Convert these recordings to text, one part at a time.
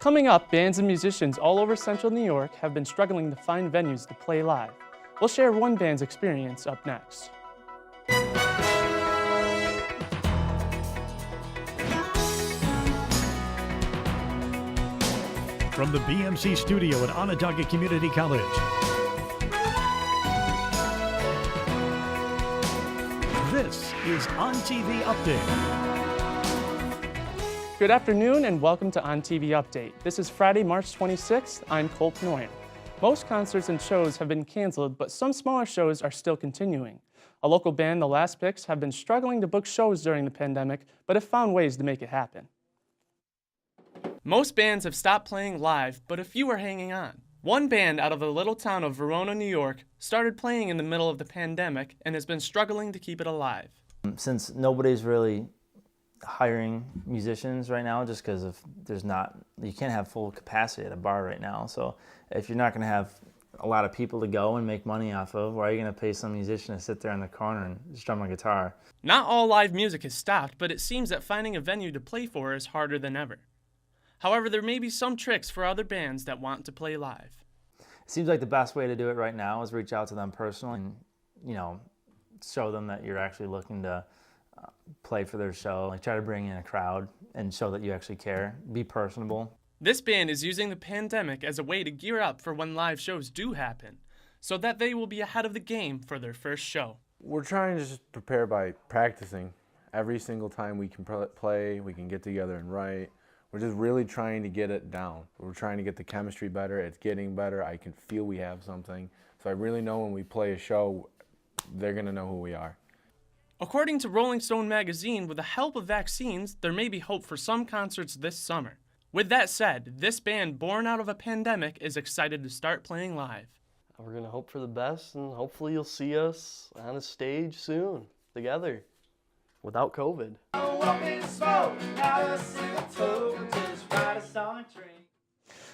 Coming up, bands and musicians all over central New York have been struggling to find venues to play live. We'll share one band's experience up next. From the BMC studio at Onondaga Community College, this is ONTV Update. Good afternoon and welcome to ONTV Update. This is Friday, March 26th. I'm Cole Penoyer. Most concerts and shows have been canceled, but some smaller shows are still continuing. A local band, The Last Picks, have been struggling to book shows during the pandemic, but have found ways to make it happen. Most bands have stopped playing live, but a few are hanging on. One band out of the little town of Verona, New York, started playing in the middle of the pandemic and has been struggling to keep it alive. Since nobody's really hiring musicians right now, just because of you can't have full capacity at a bar right now. So if you're not going to have a lot of people to go and make money off of, why are you going to pay some musician to sit there in the corner and strum a guitar? Not all live music has stopped, but it seems that finding a venue to play for is harder than ever. However, there may be some tricks for other bands that want to play live. It seems like the best way to do it right now is reach out to them personally and, show them that you're actually looking to play for their show. Like, try to bring in a crowd and show that you actually care. Be personable. This band is using the pandemic as a way to gear up for when live shows do happen, so that they will be ahead of the game for their first show. We're trying to just prepare by practicing. Every single time we can play, we can get together and write. We're just really trying to get it down. We're trying to get the chemistry better. It's getting better. I can feel we have something. So I really know when we play a show, they're going to know who we are. According to Rolling Stone magazine, with the help of vaccines, there may be hope for some concerts this summer. With that said, this band, born out of a pandemic, is excited to start playing live. We're going to hope for the best, and hopefully you'll see us on a stage soon, together, without COVID.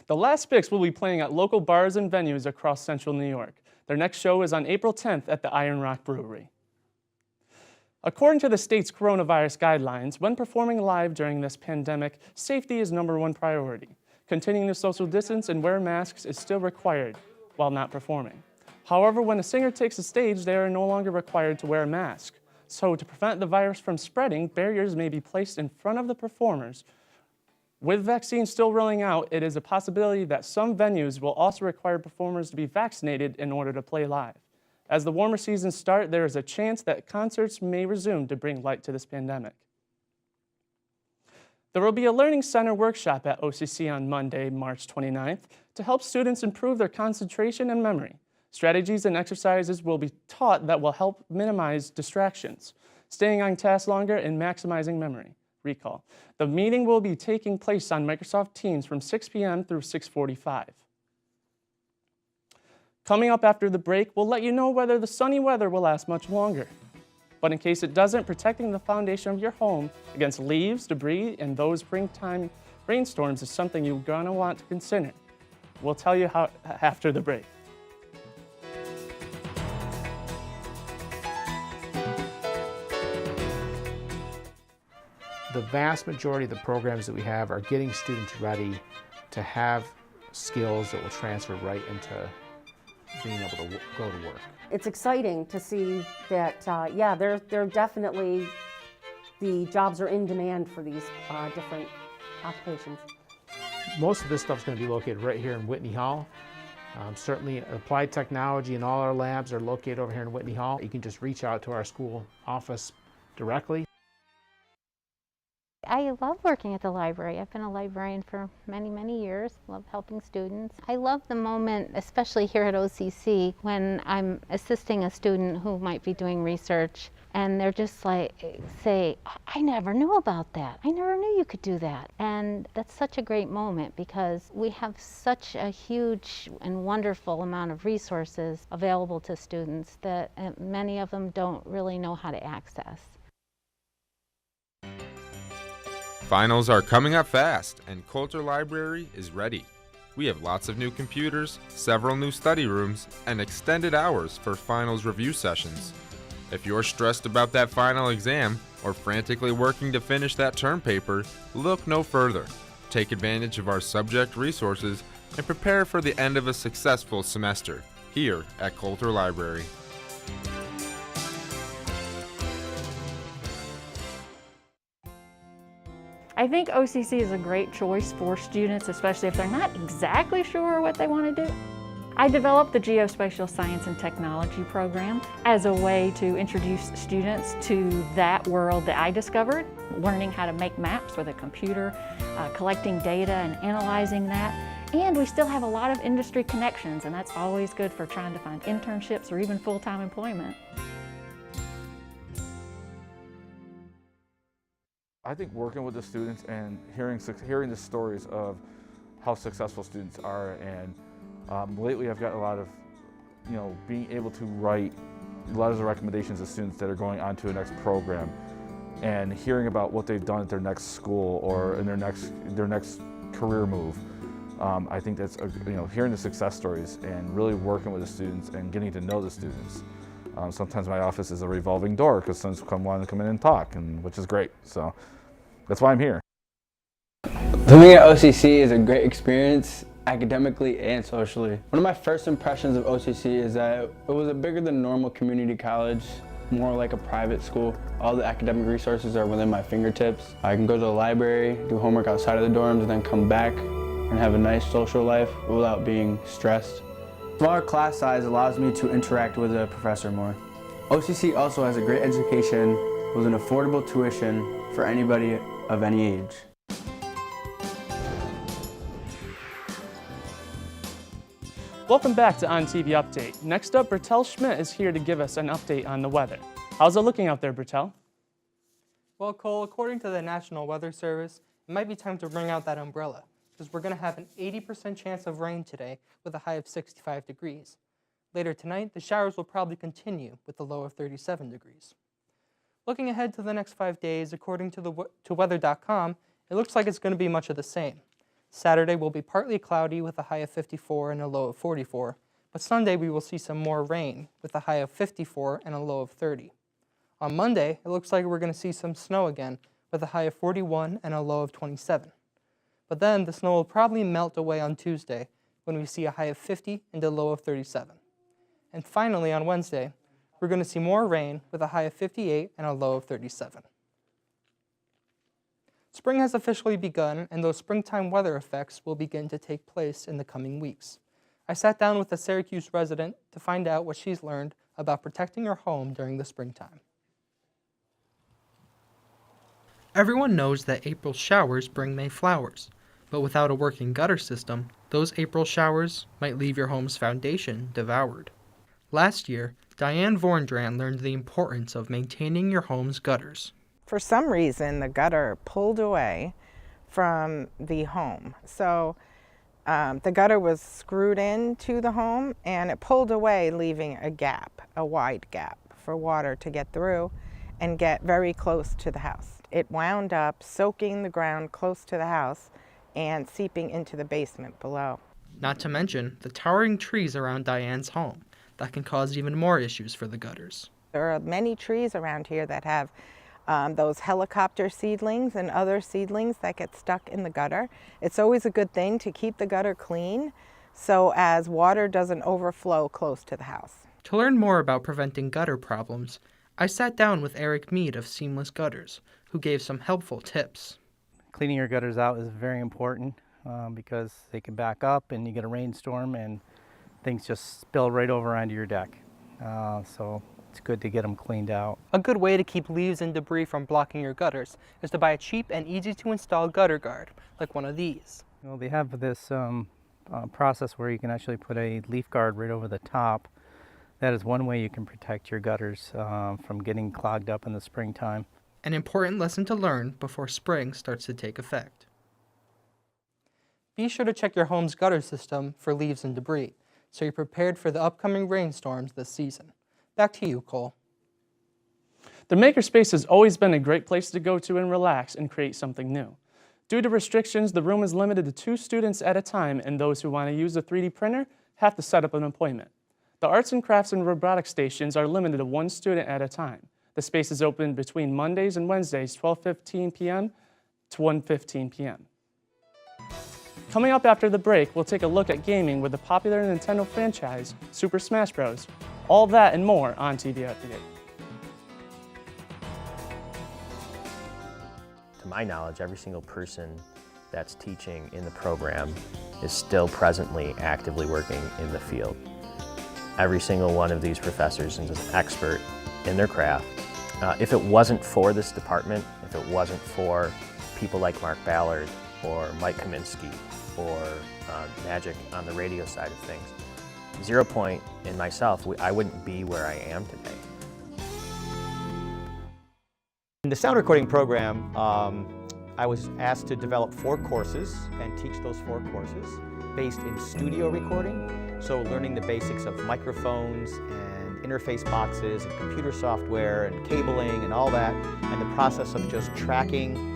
The Last Picks will be playing at local bars and venues across central New York. Their next show is on April 10th at the Iron Rock Brewery. According to the state's coronavirus guidelines, when performing live during this pandemic, safety is #1 priority. Continuing to social distance and wear masks is still required while not performing. However, when a singer takes the stage, they are no longer required to wear a mask. So to prevent the virus from spreading, barriers may be placed in front of the performers. With vaccines still rolling out, it is a possibility that some venues will also require performers to be vaccinated in order to play live. As the warmer seasons start, there is a chance that concerts may resume to bring light to this pandemic. There will be a Learning Center workshop at OCC on Monday, March 29th, to help students improve their concentration and memory. Strategies and exercises will be taught that will help minimize distractions, staying on task longer, and maximizing memory recall. The meeting will be taking place on Microsoft Teams from 6 p.m. through 6:45. Coming up after the break, we'll let you know whether the sunny weather will last much longer. But in case it doesn't, protecting the foundation of your home against leaves, debris, and those springtime rainstorms is something you're going to want to consider. We'll tell you how after the break. The vast majority of the programs that we have are getting students ready to have skills that will transfer right into being able to go to work. It's exciting to see that, they're definitely, the jobs are in demand for these different occupations. Most of this stuff is going to be located right here in Whitney Hall. Certainly applied technology and all our labs are located over here in Whitney Hall. You can just reach out to our school office directly. I love working at the library. I've been a librarian for many, many years. Love helping students. I love the moment, especially here at OCC, when I'm assisting a student who might be doing research and they're just like, say, I never knew about that. I never knew you could do that. And that's such a great moment because we have such a huge and wonderful amount of resources available to students that many of them don't really know how to access. Finals are coming up fast, and Coulter Library is ready. We have lots of new computers, several new study rooms, and extended hours for finals review sessions. If you're stressed about that final exam or frantically working to finish that term paper, look no further. take advantage of our subject resources, and prepare for the end of a successful semester here at Coulter Library. I think OCC is a great choice for students, especially if they're not exactly sure what they want to do. I developed the Geospatial Science and Technology program as a way to introduce students to that world that I discovered, learning how to make maps with a computer, collecting data and analyzing that. And we still have a lot of industry connections, and that's always good for trying to find internships or even full-time employment. I think working with the students and hearing the stories of how successful students are, and lately I've got a lot of, being able to write letters of recommendations to students that are going on to a next program, and hearing about what they've done at their next school or in their next career move. I think that's hearing the success stories and really working with the students and getting to know the students. Sometimes my office is a revolving door because students want to come in and talk, which is great. So that's why I'm here. Living at OCC is a great experience academically and socially. One of my first impressions of OCC is that it was a bigger than normal community college, more like a private school. All the academic resources are within my fingertips. I can go to the library, do homework outside of the dorms, and then come back and have a nice social life without being stressed. Smaller class size allows me to interact with a professor more. OCC also has a great education with an affordable tuition for anybody of any age. Welcome back to ONTV Update. Next up, Bertel Schmidt is here to give us an update on the weather. How's it looking out there, Bertel? Well, Cole, according to the National Weather Service, it might be time to bring out that umbrella, because we're going to have an 80% chance of rain today with a high of 65 degrees. Later tonight, the showers will probably continue with a low of 37 degrees. Looking ahead to the next 5 days, according to weather.com, it looks like it's going to be much of the same. Saturday will be partly cloudy with a high of 54 and a low of 44, but Sunday we will see some more rain with a high of 54 and a low of 30. On Monday, it looks like we're going to see some snow again with a high of 41 and a low of 27. But then the snow will probably melt away on Tuesday when we see a high of 50 and a low of 37. And finally on Wednesday, we're going to see more rain with a high of 58 and a low of 37. Spring has officially begun, and those springtime weather effects will begin to take place in the coming weeks. I sat down with a Syracuse resident to find out what she's learned about protecting her home during the springtime. Everyone knows that April showers bring May flowers, but without a working gutter system, those April showers might leave your home's foundation devoured. Last year, Diane Vorndran learned the importance of maintaining your home's gutters. For some reason, the gutter pulled away from the home. So the gutter was screwed into the home and it pulled away, leaving a gap, a wide gap for water to get through and get very close to the house. It wound up soaking the ground close to the house and seeping into the basement below. Not to mention the towering trees around Diane's home that can cause even more issues for the gutters. There are many trees around here that have those helicopter seedlings and other seedlings that get stuck in the gutter. It's always a good thing to keep the gutter clean so as water doesn't overflow close to the house. To learn more about preventing gutter problems, I sat down with Eric Mead of Seamless Gutters, who gave some helpful tips. Cleaning your gutters out is very important because they can back up and you get a rainstorm and things just spill right over onto your deck. So it's good to get them cleaned out. A good way to keep leaves and debris from blocking your gutters is to buy a cheap and easy to install gutter guard, like one of these. Well, they have this process where you can actually put a leaf guard right over the top. That is one way you can protect your gutters from getting clogged up in the springtime. An important lesson to learn before spring starts to take effect. Be sure to check your home's gutter system for leaves and debris, so you're prepared for the upcoming rainstorms this season. Back to you, Cole. The Makerspace has always been a great place to go to and relax and create something new. Due to restrictions, the room is limited to 2 students at a time, and those who want to use a 3D printer have to set up an appointment. The arts and crafts and robotics stations are limited to 1 student at a time. The space is open between Mondays and Wednesdays, 12:15 p.m. to 1:15 p.m. Coming up after the break, we'll take a look at gaming with the popular Nintendo franchise, Super Smash Bros. All that and more on TV Update. To my knowledge, every single person that's teaching in the program is still presently actively working in the field. Every single one of these professors is an expert in their craft. If it wasn't for this department, if it wasn't for people like Mark Ballard or Mike Kaminsky or Magic on the radio side of things, 0 Point and myself, I wouldn't be where I am today. In the sound recording program, I was asked to develop 4 courses and teach those 4 courses based in studio recording, so learning the basics of microphones and interface boxes and computer software and cabling and all that, and the process of just tracking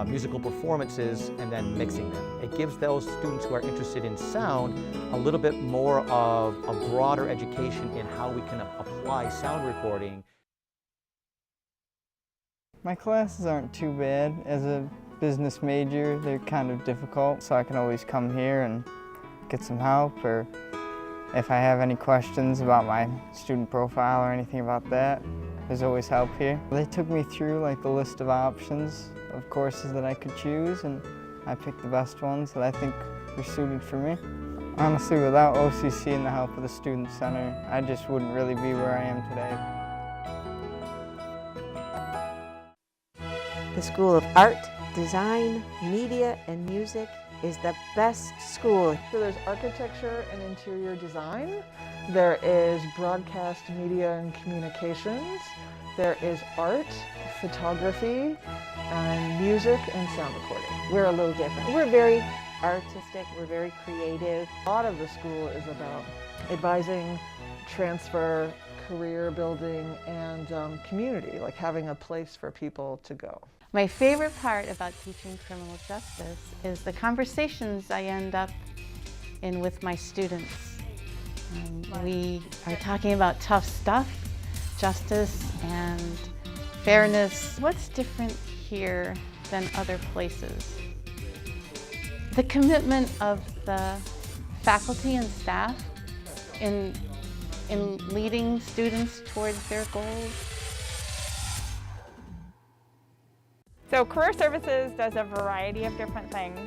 musical performances and then mixing them. It gives those students who are interested in sound a little bit more of a broader education in how we can apply sound recording. My classes aren't too bad. As a business major, they're kind of difficult, so I can always come here and get some help, or if I have any questions about my student profile or anything about that, there's always help here. They took me through like the list of options of courses that I could choose, and I picked the best ones that I think were suited for me. Honestly, without OCC and the help of the Student Center, I just wouldn't really be where I am today. The School of Art, Design, Media, and Music is the best school. So there's architecture and interior design. There is broadcast media and communications. There is art, photography, and music and sound recording. We're a little different. We're very artistic, we're very creative. A lot of the school is about advising, transfer, career building, and community, like having a place for people to go. My favorite part about teaching criminal justice is the conversations I end up in with my students. We are talking about tough stuff, justice and fairness. What's different here than other places? The commitment of the faculty and staff in leading students towards their goals. So Career Services does a variety of different things.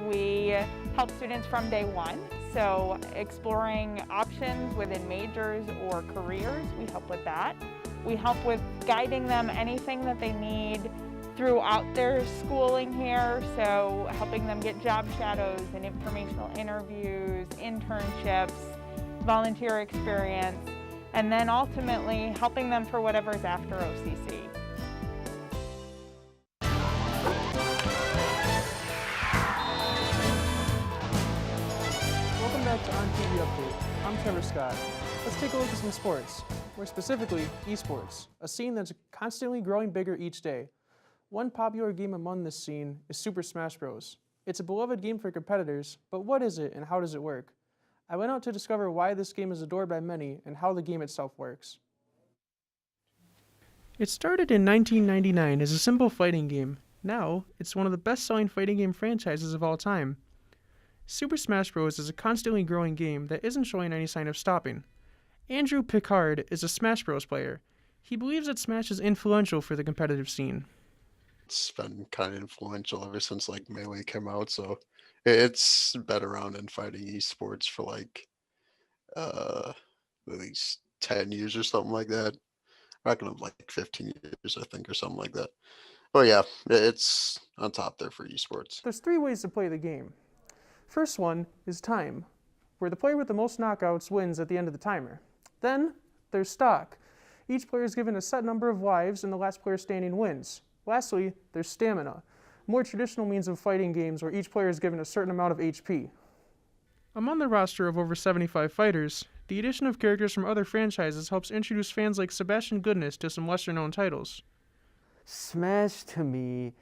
We help students from day one, so exploring options within majors or careers, we help with that. We help with guiding them anything that they need throughout their schooling here, so helping them get job shadows and informational interviews, internships, volunteer experience, and then ultimately helping them for whatever's after OCC. Welcome back to ONTV Update. I'm Trevor Scott. Let's take a look at some sports, more specifically esports, a scene that's constantly growing bigger each day. One popular game among this scene is Super Smash Bros. It's a beloved game for competitors, but what is it and how does it work? I went out to discover why this game is adored by many and how the game itself works. It started in 1999 as a simple fighting game. Now, it's one of the best-selling fighting game franchises of all time. Super Smash Bros. Is a constantly growing game that isn't showing any sign of stopping. Andrew Picard is a Smash Bros. Player. He believes that Smash is influential for the competitive scene. It's been kind of influential ever since like Melee came out, so it's been around in fighting esports for like at least 10 years or something like that. I reckon of like 15 years, I think, or something like that. But yeah, it's on top there for esports. There's 3 ways to play the game. First one is time, where the player with the most knockouts wins at the end of the timer. Then there's stock. Each player is given a set number of lives and the last player standing wins. Lastly, there's stamina, a more traditional means of fighting games where each player is given a certain amount of HP. Among the roster of over 75 fighters, the addition of characters from other franchises helps introduce fans like Sebastian Goodness to some lesser-known titles. Smash to me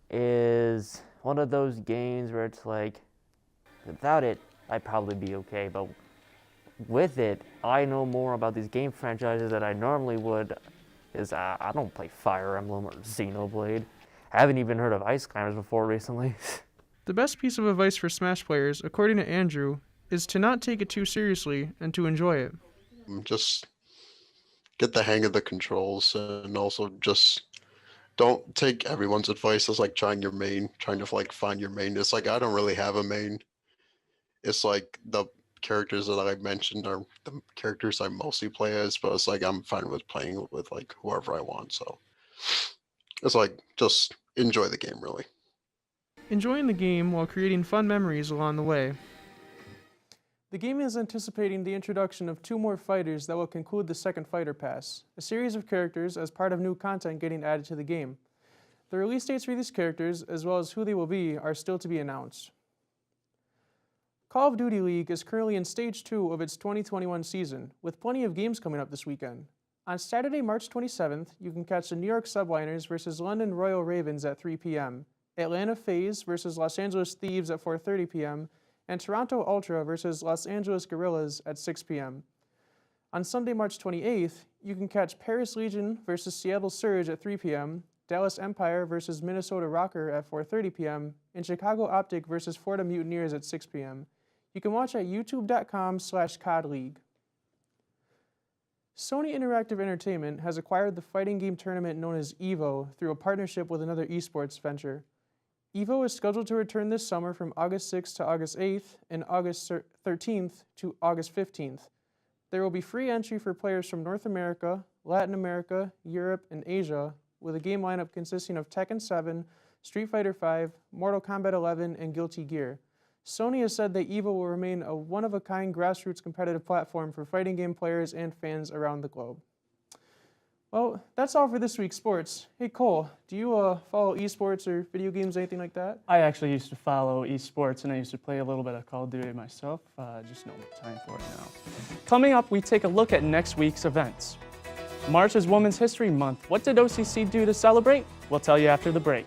is one of those games where it's like, without it, I'd probably be okay, but with it, I know more about these game franchises than I normally would, because I don't play Fire Emblem or Xenoblade. I haven't even heard of Ice Climbers before recently. The best piece of advice for Smash players, according to Andrew, is to not take it too seriously and to enjoy it. Just get the hang of the controls, and also just don't take everyone's advice as like trying to like find your main. It's like I don't really have a main. It's like the characters that I mentioned are the characters I mostly play as, but it's like I'm fine with playing with like whoever I want. So it's like just enjoy the game, really. Enjoying the game while creating fun memories along the way. The game is anticipating the introduction of 2 more fighters that will conclude the second Fighter Pass, a series of characters as part of new content getting added to the game. The release dates for these characters, as well as who they will be, are still to be announced. Call of Duty League is currently in Stage 2 of its 2021 season, with plenty of games coming up this weekend. On Saturday, March 27th, you can catch the New York Subliners versus London Royal Ravens at 3 p.m., Atlanta FaZe versus Los Angeles Thieves at 4:30 p.m., and Toronto Ultra versus Los Angeles Guerrillas at 6 p.m. On Sunday, March 28th, you can catch Paris Legion versus Seattle Surge at 3 p.m., Dallas Empire versus Minnesota Rocker at 4:30 p.m., and Chicago Optic versus Florida Mutineers at 6 p.m. You can watch at youtube.com/CODLeague. Sony Interactive Entertainment has acquired the fighting game tournament known as EVO through a partnership with another esports venture. EVO is scheduled to return this summer from August 6th to August 8th and August 13th to August 15th. There will be free entry for players from North America, Latin America, Europe, and Asia, with a game lineup consisting of Tekken 7, Street Fighter V, Mortal Kombat 11, and Guilty Gear. Sony has said that EVO will remain a one-of-a-kind grassroots competitive platform for fighting game players and fans around the globe. Well, that's all for this week's sports. Hey Cole, do you follow esports or video games, anything like that? I actually used to follow esports, and I used to play a little bit of Call of Duty myself. Just no time for it now. Coming up, we take a look at next week's events. March is Women's History Month. What did OCC do to celebrate? We'll tell you after the break.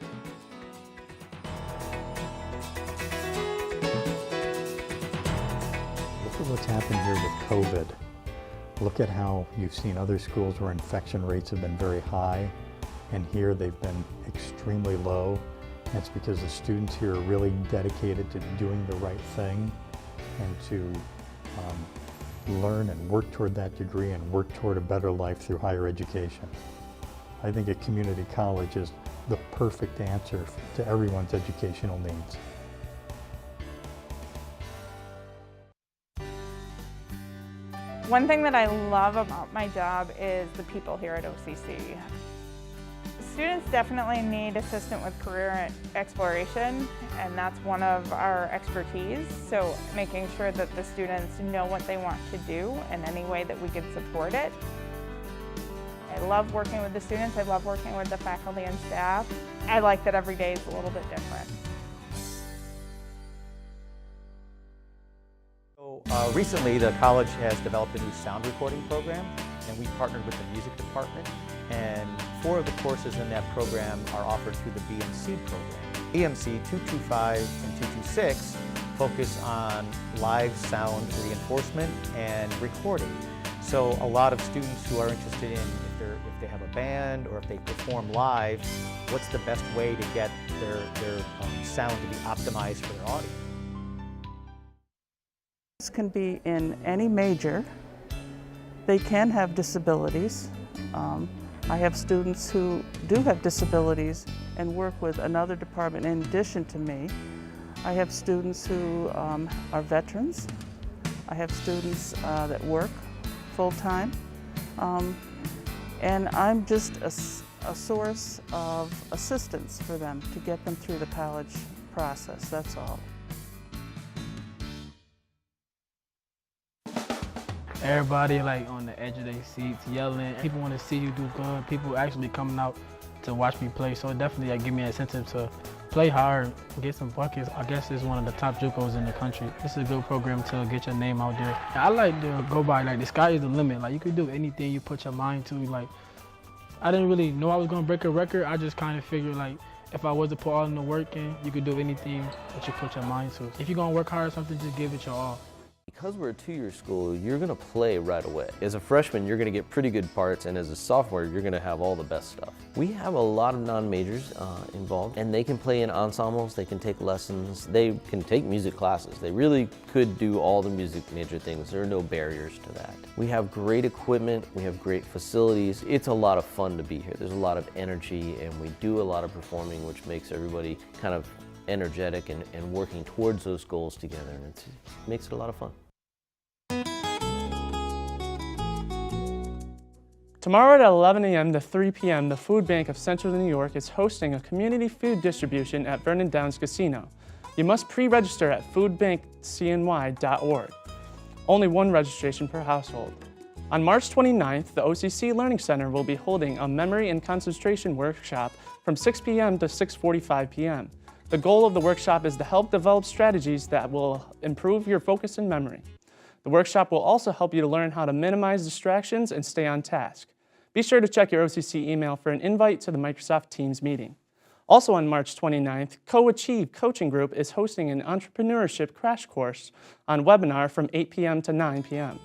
Look at what's happened here with COVID. Look at how you've seen other schools where infection rates have been very high, and here they've been extremely low. That's because the students here are really dedicated to doing the right thing and to learn and work toward that degree and work toward a better life through higher education. I think a community college is the perfect answer to everyone's educational needs. One thing that I love about my job is the people here at OCC. Students definitely need assistance with career exploration, and that's one of our expertise. So making sure that the students know what they want to do and any way that we can support it. I love working with the students. I love working with the faculty and staff. I like that every day is a little bit different. Recently, the college has developed a new sound recording program, and we partnered with the music department, and 4 of the courses in that program are offered through the BMC program. BMC 225 and 226 focus on live sound reinforcement and recording. So a lot of students who are interested in if they have a band or if they perform live, what's the best way to get their sound to be optimized for their audience? This can be in any major. They can have disabilities. I have students who do have disabilities and work with another department in addition to me. I have students who are veterans. I have students that work full-time. And I'm just a source of assistance for them to get them through the college process, that's all. Everybody like on the edge of their seats yelling. People want to see you do good. People actually coming out to watch me play. So it definitely give me an incentive to play hard, get some buckets. I guess it's one of the top JUCOs in the country. This is a good program to get your name out there. I like to go by like the sky is the limit. Like you could do anything you put your mind to. Like I didn't really know I was gonna break a record. I just kind of figured like if I was to put all in the work in, you could do anything that you put your mind to. If you're gonna work hard or something, just give it your all. Because we're a two-year school, you're going to play right away. As a freshman, you're going to get pretty good parts, and as a sophomore, you're going to have all the best stuff. We have a lot of non-majors involved, and they can play in ensembles, they can take lessons, they can take music classes. They really could do all the music major things. There are no barriers to that. We have great equipment, we have great facilities. It's a lot of fun to be here. There's a lot of energy, and we do a lot of performing, which makes everybody kind of energetic and working towards those goals together, and it makes it a lot of fun. Tomorrow at 11 a.m. to 3 p.m., the Food Bank of Central New York is hosting a community food distribution at Vernon Downs Casino. You must pre-register at foodbankcny.org. Only one registration per household. On March 29th, the OCC Learning Center will be holding a memory and concentration workshop from 6 p.m. to 6:45 p.m. The goal of the workshop is to help develop strategies that will improve your focus and memory. The workshop will also help you to learn how to minimize distractions and stay on task. Be sure to check your OCC email for an invite to the Microsoft Teams meeting. Also on March 29th, Co-Achieve Coaching Group is hosting an entrepreneurship crash course on webinar from 8 p.m. to 9 p.m.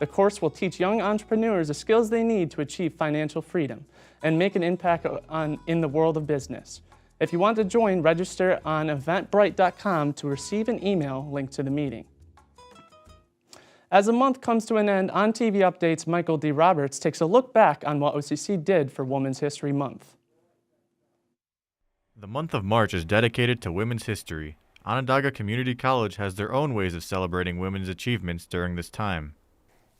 The course will teach young entrepreneurs the skills they need to achieve financial freedom and make an impact in the world of business. If you want to join, register on eventbrite.com to receive an email linked to the meeting. As the month comes to an end, ONTV Updates' Michael D. Roberts takes a look back on what OCC did for Women's History Month. The month of March is dedicated to women's history. Onondaga Community College has their own ways of celebrating women's achievements during this time.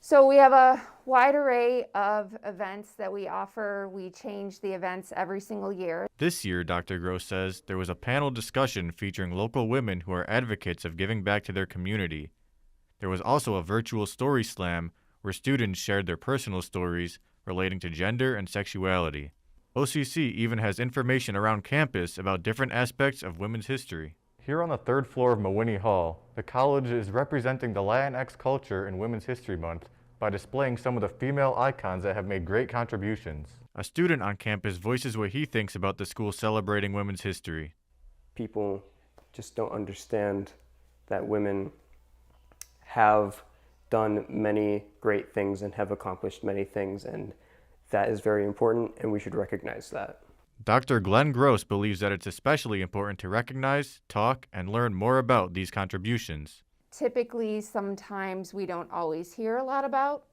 So we have a wide array of events that we offer. We change the events every single year. This year, Dr. Gross says, there was a panel discussion featuring local women who are advocates of giving back to their community. There was also a virtual story slam where students shared their personal stories relating to gender and sexuality. OCC even has information around campus about different aspects of women's history. Here on the third floor of Mawhinney Hall, the college is representing the Latinx culture in Women's History Month by displaying some of the female icons that have made great contributions. A student on campus voices what he thinks about the school celebrating women's history. People just don't understand that women have done many great things and have accomplished many things, and that is very important, and we should recognize that. Dr. Glenn Gross believes that it's especially important to recognize, talk, and learn more about these contributions. Typically, sometimes we don't always hear a lot about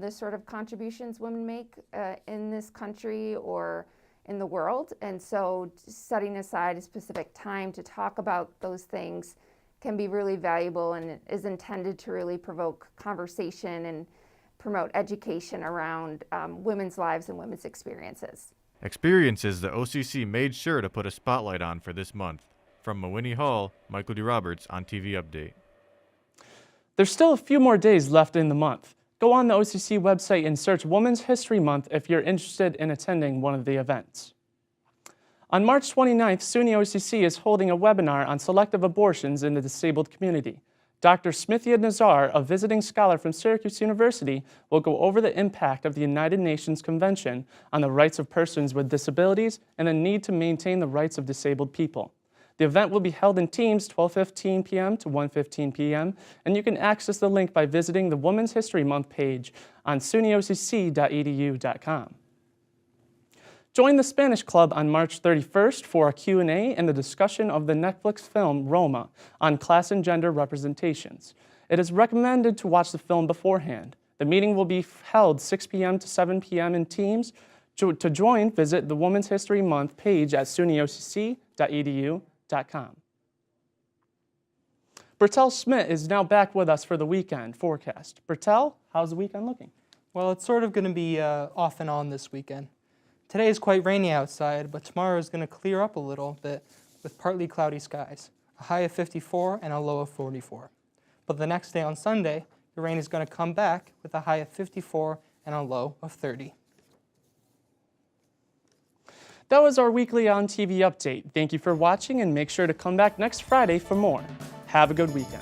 the sort of contributions women make in this country or in the world, and so setting aside a specific time to talk about those things can be really valuable and is intended to really provoke conversation and promote education around women's lives and women's experiences. Experiences the OCC made sure to put a spotlight on for this month. From Mawhinney Hall, Michael D. Roberts, ONTV Update. There's still a few more days left in the month. Go on the OCC website and search Women's History Month if you're interested in attending one of the events. On March 29th, SUNY OCC is holding a webinar on selective abortions in the disabled community. Dr. Smithia Nazar, a visiting scholar from Syracuse University, will go over the impact of the United Nations Convention on the rights of persons with disabilities and the need to maintain the rights of disabled people. The event will be held in teams 12:15 p.m. to 1:15 p.m., and you can access the link by visiting the Women's History Month page on sunyocc.edu.com. Join the Spanish Club on March 31st for a Q&A and the discussion of the Netflix film Roma on class and gender representations. It is recommended to watch the film beforehand. The meeting will be held 6 p.m. to 7 p.m. in teams. To join, visit the Women's History Month page at sunyocc.edu.com. Bertel Schmidt is now back with us for the weekend forecast. Bertel, how's the weekend looking? Well, it's sort of going to be off and on this weekend. Today is quite rainy outside, but tomorrow is going to clear up a little bit with partly cloudy skies, a high of 54 and a low of 44. But the next day on Sunday, the rain is going to come back with a high of 54 and a low of 30. That was our weekly ONTV update. Thank you for watching and make sure to come back next Friday for more. Have a good weekend.